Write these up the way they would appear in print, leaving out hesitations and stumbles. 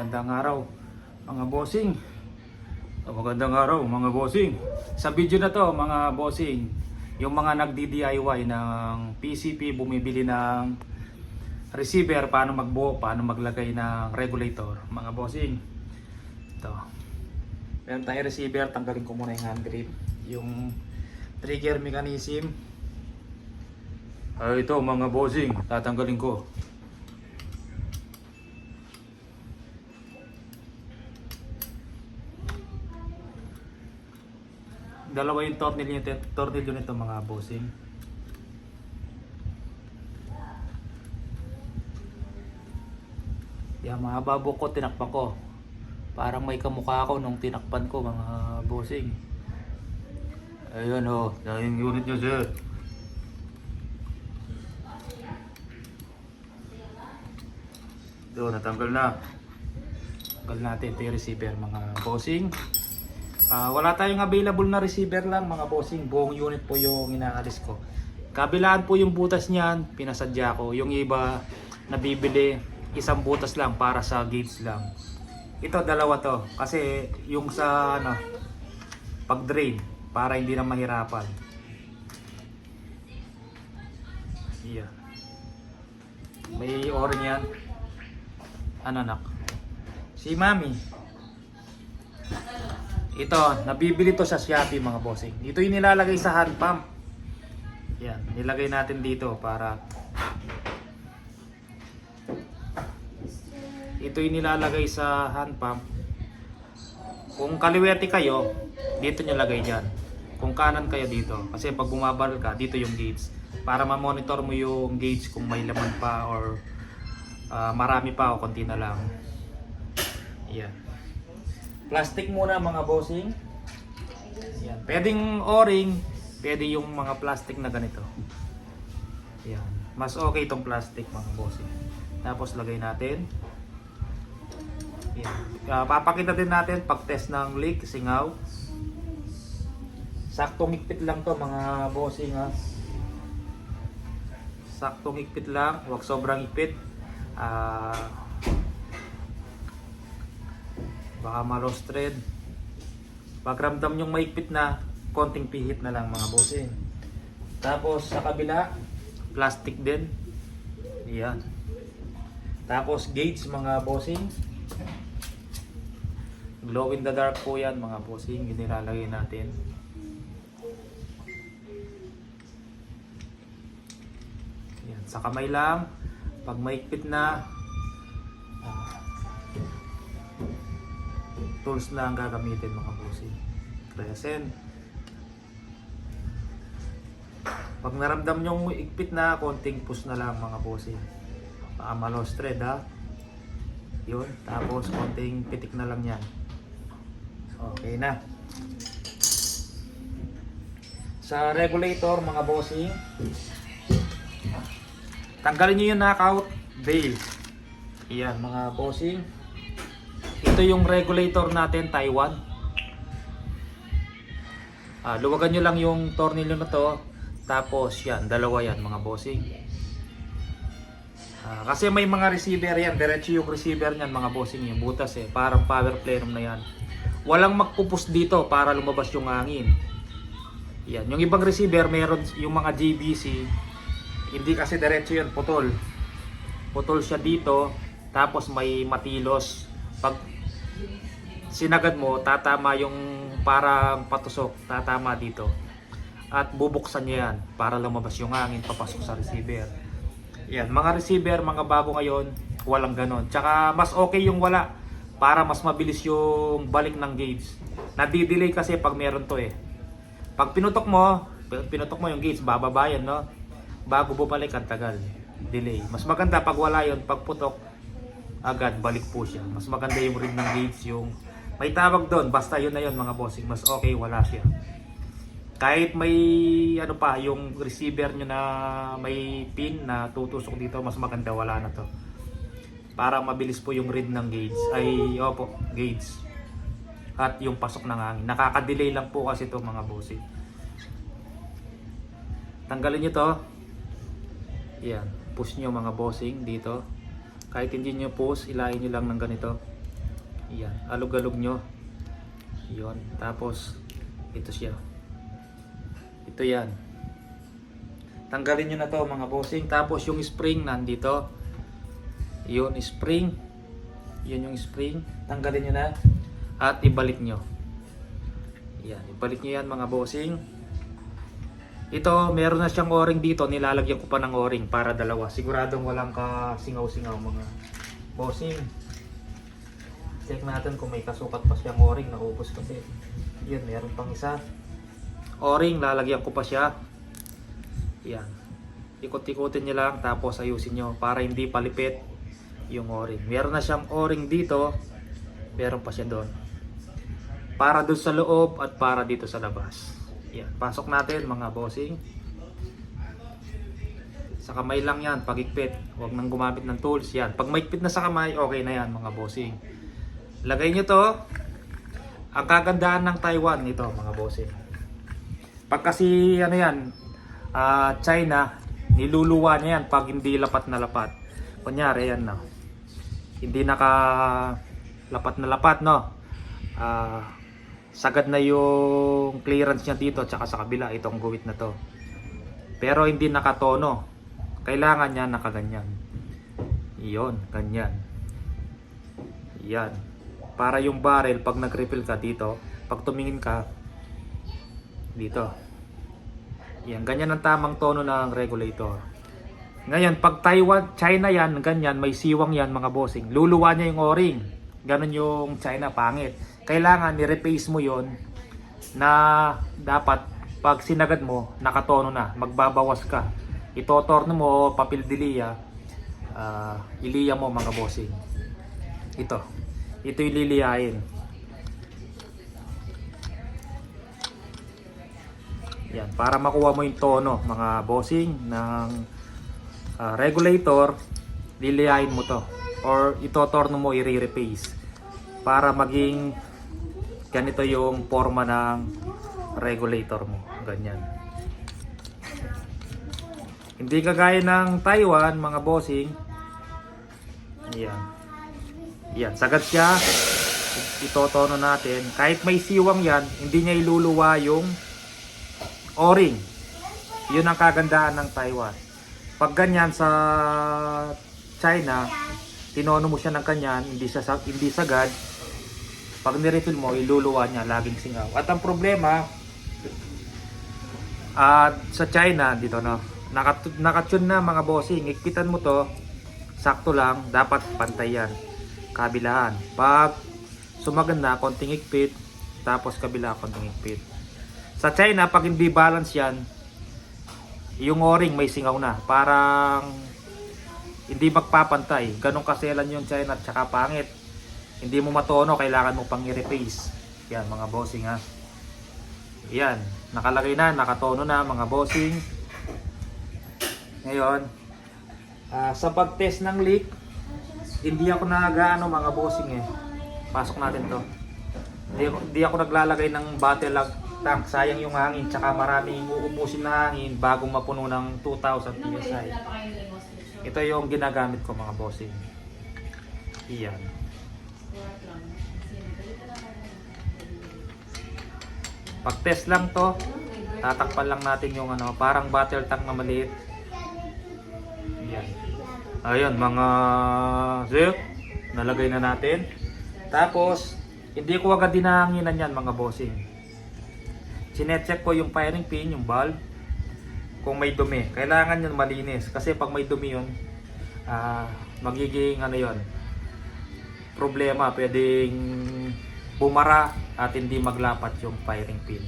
Magandang araw mga bossing. Magandang araw mga bossing. Sa video na to mga bossing, yung mga nagdi-DIY ng PCP, bumibili ng receiver, paano magbuo, paano maglagay ng regulator mga bossing. Ito. Meron tayong receiver, tanggalin ko muna yung hand grip, yung trigger mechanism. Ito mga bossing, tatanggalin ko. Dalawa yung tornilyo nito mga bossing. Yan, mahaba buko, tinakpan ko. Parang may kamukha ako nung tinakpan ko mga bossing. Ayun o, yung unit nyo sir. Ito, natanggal na. Tanggal natin ito yung receiver mga bossing. Wala tayong available na receiver lang mga bossing. Buong unit po yung inaalis ko. Kabilaan po yung butas niyan, pinasadya ko. Yung iba nabibili, isang butas lang para sa gauge lang. Ito dalawa to kasi yung sa pag drain para hindi na mahirapan. Yeah. May o-ring yan. Ano nak? Si Mami. Ito, nabibili to sa Shopee mga bossing. Ito yung nilalagay sa hand pump. Yan, nilagay natin dito para ito yung nilalagay sa hand pump. Kung kaliwete kayo, dito nyo lagay dyan. Kung kanan kayo dito. Kasi pag bumabaril ka, dito yung gauge. Para ma-monitor mo yung gauge kung may laman pa or marami pa o konti na lang. Yan. Plastic muna mga bossing. Yan. Pwedeng o-ring, pwede yung mga plastic na ganito. Yan. Mas okay itong plastic mga bossing. Tapos lagay natin. Yan. Papakita din natin pag test ng leak, singaw. Saktong higpit lang to mga bossing ha. Saktong higpit lang, huwag sobrang higpit. Baka ma-lost thread. Pag ramdam yung mahigpit na, konting pihit na lang mga bossing. Tapos sa kabila, plastic din. Yan. Tapos gauge mga bossing. Glow in the dark po yan mga bossing. Yung nilalagay natin. Yan. Sa kamay lang. Pag mahigpit na, tools na ang gagamitin mga bossing. Crescent. Pag naramdam nyo igpit na, konting push na lang mga bossing. Baka ma-lost thread ha. Yun. Tapos konting pitik na lang yan. Okay na. Sa regulator mga bossing, tanggalin nyo yung knockout bail. Iyan mga bossing. Ito yung regulator natin, Taiwan. Luwagan nyo lang yung tornilyo na to. Tapos yan, dalawa yan mga bossing. Kasi may mga receiver yan. Diretso yung receiver nyan mga bossing. Yung butas parang power plenum na yan. Walang magpupus dito para lumabas yung hangin. Yan. Yung ibang receiver, meron yung mga JVC. Hindi kasi diretso yun, putol. Putol siya dito. Tapos may matilos. Pag sinagad mo, tatama yung parang patusok, tatama dito. At bubuksan niya yan para lumabas yung hangin papasok sa receiver. Yan, mga receiver, mga bago ngayon, walang ganon. Tsaka mas okay yung wala para mas mabilis yung balik ng gauge. Nadidelay kasi pag meron to Pag pinutok mo yung gauge, bababa yan, no? Bago bumalik, ang tagal. Delay. Mas maganda pag wala yun, pag putok, agad balik po siya. Mas maganda yung read ng gauge, yung may tawag doon, basta yun na yun mga bossing, mas okay wala siya. Kahit may yung receiver nyo na may pin na tutusok dito, mas maganda wala na to. Para mabilis po yung read ng gauge, gauge. At yung pasok ng hangin. Nakaka-delay lang po kasi to mga bossing. Tanggalin nyo to. Yan, push nyo mga bossing dito. Kahit hindi nyo push, ilahin nyo lang ng ganito. Yan, alog-alog nyo. Yun, tapos ito siya. Ito yan. Tanggalin nyo na to mga bossing. Tapos yung spring nandito. Yun, spring. Yun yung spring. Tanggalin nyo na. At ibalik nyo. Yan, ibalik nyo yan mga bossing. Ito, meron na siyang o-ring dito. Nilalagyan ko pa ng o-ring para dalawa. Siguradong walang kasingaw-singaw mga bossing. Check natin kung may kasukat pa siyang o-ring. Naubos kasi. Yun, meron pang isa. O-ring, lalagyan ko pa siya. Yan. Ikot-ikutin nyo lang tapos ayusin nyo para hindi palipit yung o-ring. Meron na siyang o-ring dito. Meron pa siya doon. Para doon sa loob at para dito sa labas. Yan. Pasok natin mga bossing. Sa kamay lang yan, pagigpit. Huwag nang gumamit ng tools. Yan. Pag maigpit na sa kamay, okay na yan mga bossing. Lagay nyo to. Ang kagandahan ng Taiwan nito mga bossing. Pag kasi ano yan, China, niluluwa niya yan pag hindi lapat na lapat. Kunyari yan no. Hindi naka lapat na lapat no. Sagad na yung clearance niya dito tsaka sa kabila itong guhit na to. Pero hindi nakatono. Kailangan niya nakaganyan. Iyon, ganyan. Yan. Para yung barrel pag nag-refill ka dito, pag tumingin ka dito. Yan, ganyan ang tamang tono ng regulator. Ngayon, pag Taiwan, China yan, ganyan, may siwang yan mga bossing. Luluwa niya yung o-ring. Ganon yung China, pangit. Kailangan ni-replace mo yon na dapat pag sinagad mo, nakatono na, magbabawas ka. Itotorno mo, papildiliya, iliya mo mga bossing. Ito yung liliyain. Yan, para makuha mo yung tono mga bossing ng regulator, liliyain mo to or itotorno mo, i-replace para maging ganito yung forma ng regulator mo, ganyan. Hindi kagaya ng Taiwan mga bossing. Yan. Yan, sagad siya. Itotono natin. Kahit may siwang yan, hindi niya iluluwa yung o-ring. Yun ang kagandahan ng Taiwan. Pag ganyan sa China, tinono mo siya ng kanyan, hindi sagad. Pag nirefill mo, iluluwa niya, laging singaw. At ang problema, sa China, dito no, nakatune na mga bossing, ikpitan mo to, sakto lang, dapat pantay yan. Kabilaan. Pag sumaganda, konting ikpit, tapos kabila, konting ikpit. Sa China, pag hindi balance yan, yung o-ring may singaw na. Parang hindi magpapantay. Ganong kaselan yung China at saka pangit. Hindi mo matono, kailangan mo pang i-replace. Yan mga bossing ha. Yan, nakalagay na, nakatono na mga bossing. Ngayon, sa pag-test ng leak, hindi ako nagaano mga bossing eh. Pasok natin to. Hindi ako naglalagay ng bottle tank. Sayang yung hangin, tsaka maraming uubusin na hangin bago mapuno ng 2,000 PSI. Ito yung ginagamit ko mga bossing. Iyan. Pag test lang to, tatakpan lang natin yung ano, parang bottle tank na maliit. Yan. Ayun mga zip, nalagay na natin. Tapos, hindi ko agad dinahanginan yan mga bossing. Sinecheck ko yung firing pin, yung valve, kung may dumi. Kailangan yun malinis. Kasi pag may dumi yun, magiging ano yun, problema. Pwedeng bumara at hindi maglapat yung firing pin.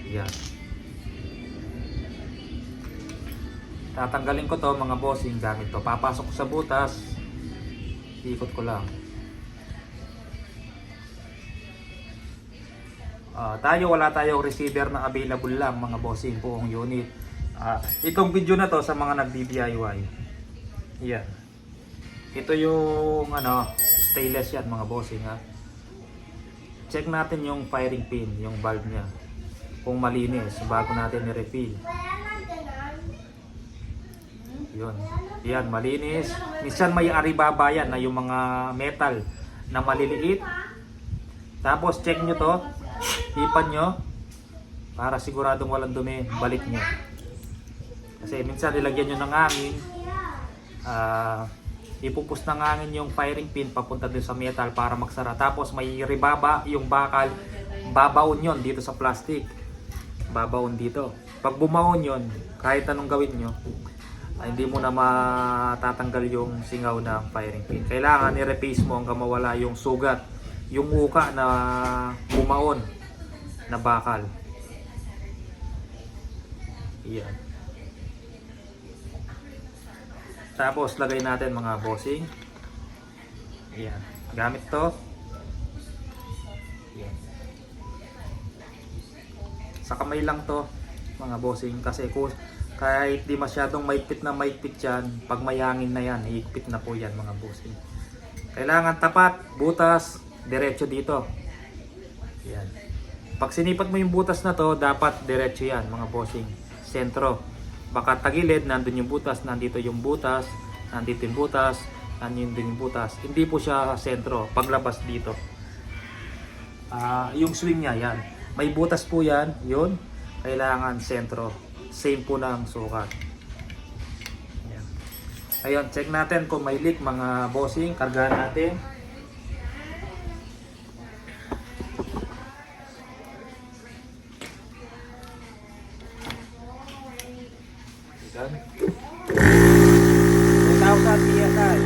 Yan. Tatanggalin ko to mga bossing gamit to. Papasok ko sa butas. Ikot ko lang. Wala tayong receiver na available lang mga bossing, buong unit. Itong video na to sa mga nagdi-DIY. Yan. Ito yung ano, stainless yan mga bossing ha. Check natin yung firing pin, yung valve niya. Kung malinis bago natin i-refill. Yun. Yan, malinis. Minsan may aribaba yan na yung mga metal na maliliit. Tapos check nyo to, ipan nyo para siguradong walang dumi, balik nyo. Kasi minsan nilagyan nyo ng hangin, ipupus ng hangin yung firing pin papunta dun sa metal para magsara. Tapos may ribaba yung bakal, babaon yon dito sa plastic, babaon dito. Pag bumaon yon, kahit anong gawin nyo, hindi mo na matatanggal yung singaw ng firing pin. Kailangan i-replace mo hanggang mawala yung sugat, yung uka na bumaon na bakal. Yan. Tapos lagay natin mga bossing. Yan. Gamit to. Yan. Sa kamay lang to mga bossing, kasi kahit di masyadong maigpit na maigpit yan, pag may hangin na yan, iigpit na po yan mga bossing. Kailangan tapat, butas, diretso dito. Yan. Pag sinipat mo yung butas na to, dapat diretso yan mga bossing. Sentro. Baka tagilid, nandun yung butas, nandito yung butas, nandito yung butas, nandito yung butas. Hindi po siya sentro. Paglabas dito. Yung swing niya, yan. May butas po yan, yun. Kailangan sentro. Same po ng sukat. Yan. Ayun, check natin kung may leak mga bossing. Kargahan natin. Yan. 2,000 PSI.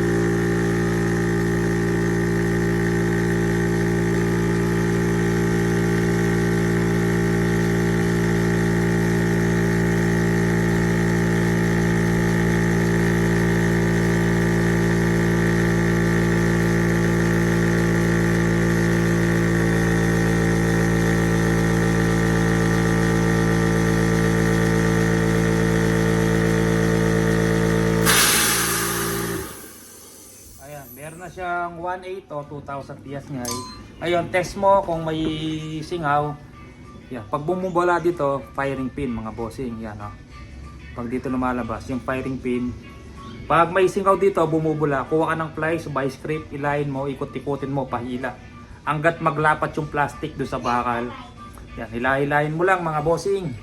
Meron na siyang 1.8 o 2,000 PSI. Ayun, test mo kung may singaw. Yan, pag bumubula dito, firing pin mga bossing. Yan, oh. Pag dito lumalabas, yung firing pin. Pag may singaw dito, bumubula, kuha ka ng plies, vice grip, ilayin mo, ikot-ikotin mo, pahila. Hanggat maglapat yung plastic doon sa bakal. Yan, hilahin mo lang mga bossing.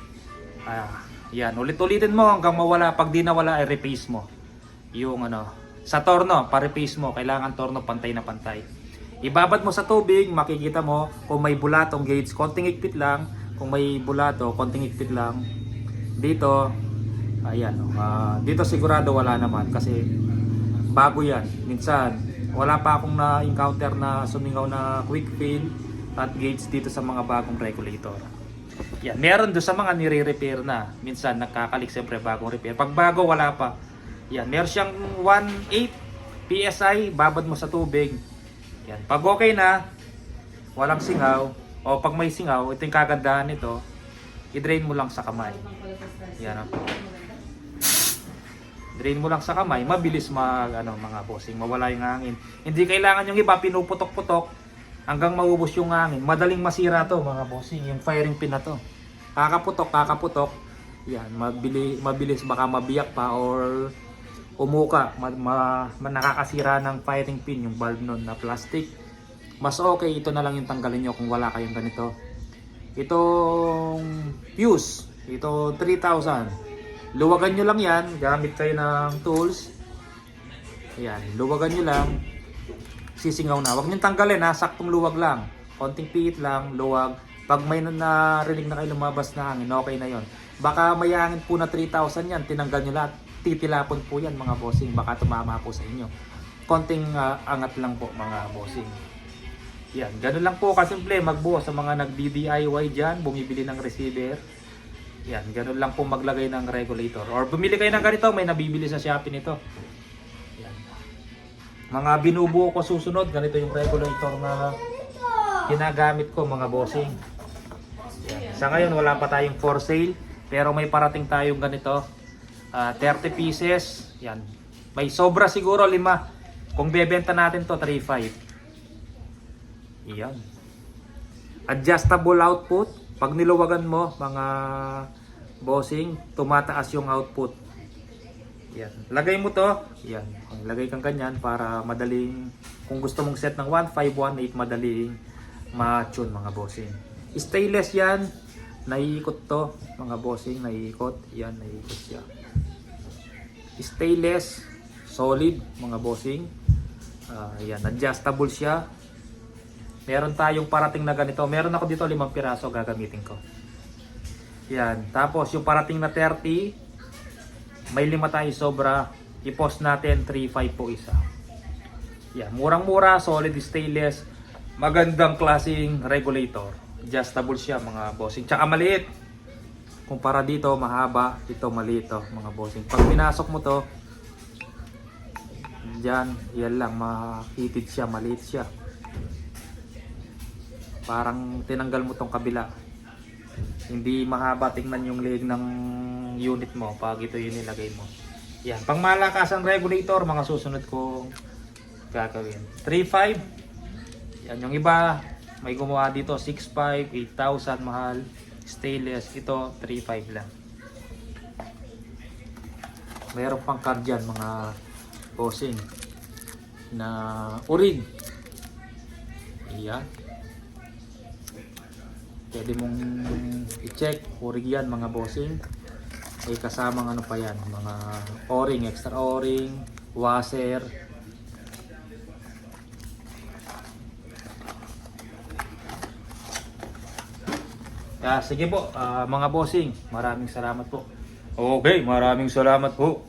Yan, ulit-ulitin mo hanggang mawala. Pag di nawala, i-replace mo. Yung ano, sa torno, pa-replace mo. Kailangan torno pantay na pantay. Ibabad mo sa tubig, makikita mo kung may bulatong gauge, konting ikpit lang. Kung may bulato, konting ikpit lang. Dito, ayan. Dito sigurado wala naman kasi bago yan. Minsan, wala pa akong na-encounter na sumingaw na quick fill at gauge dito sa mga bagong regulator. Yan, meron doon sa mga nire-repair na. Minsan, nakakalik siyempre bagong repair. Pag bago, wala pa. Yan, meron siyang 1.8 PSI, babad mo sa tubig. Yan, pag okay na, walang singaw, o pag may singaw, ito yung kagandahan nito, i-drain mo lang sa kamay. Yan, drain mo lang sa kamay, mabilis mga bossing, mawala yung hangin. Hindi kailangan yung iba, pinuputok-putok, hanggang maubos yung hangin. Madaling masira to mga bossing, yung firing pin na to. Kakaputok. Yan, mabilis baka mabiyak pa or umuka, nakakasira ng firing pin yung valve nun na plastic. Mas okay ito na lang yung tanggalin nyo kung wala kayong ganito. Itong fuse, ito 3,000. Luwagan nyo lang yan, gamit kayo ng tools. Ayan, luwagan nyo lang. Sisingaw na. Huwag nyo tanggalin ha, saktong luwag lang. Konting pihit lang, luwag. Pag may narinig na kayo lumabas na hangin, okay na yon. Baka may hangin po na 3,000 yan, tinanggal nyo lahat. Titilapon po yan mga bossing, baka tumama po sa inyo. Konting angat lang po mga bossing. Yan, ganun lang po kasimple magbuo sa mga nag-DIY dyan, bumibili ng receiver. Yan, ganun lang po maglagay ng regulator. Or bumili kayo ng ganito, may nabibili sa Shopee nito. Yan. Mga binubuo ko susunod, ganito yung regulator na ginagamit ko mga bossing. Yan. Sa ngayon wala pa tayong for sale, pero may parating tayong ganito. 30 pieces. Yan. May sobra siguro 5. Kung bebenta natin to 3.5. Yan. Adjustable output. Pag niluwagan mo mga bossing, tumataas yung output. Yan. Lagay mo to. Yan. Lagay kang ganyan para madaling, kung gusto mong set ng 1518, madaling ma-tune mga bossing. Stainless yan. Naiikot to mga bossing. Naiikot. Yan. Naiikot siya. Stainless. Solid mga bossing. Yan. Adjustable siya. Meron tayong parating na ganito. Meron ako dito 5 piraso gagamitin ko. Yan. Tapos yung parating na 30, may 5 tayo sobra. I-post natin 3.5 po isa. Yan. Murang-mura, solid stainless. Magandang klaseng regulator. Adjustable siya mga bossing. Tsaka maliit. Kumpara dito, mahaba. Ito maliit to mga bossing. Pag pinasok mo to, dyan, yan lang. Mahitid siya, maliit siya. Parang tinanggal mo tong kabila. Hindi mahaba, tingnan yung leg ng unit mo pag ito yung nilagay mo. Yan, pang malakasan regulator, mga susunod kong gagawin. 3.5. Yan, yung iba may gumawa dito 6.5, 8,000 mahal. Stainless, ito 3.5 lang. Meron pang card dyan mga bossing na orig. Yan. Pwede mong i-check, orig yan mga bossing. May kasamang ano pa yan, mga o-ring, extra o-ring, washer. Sige po, mga bossing, maraming salamat po. Okay, maraming salamat po.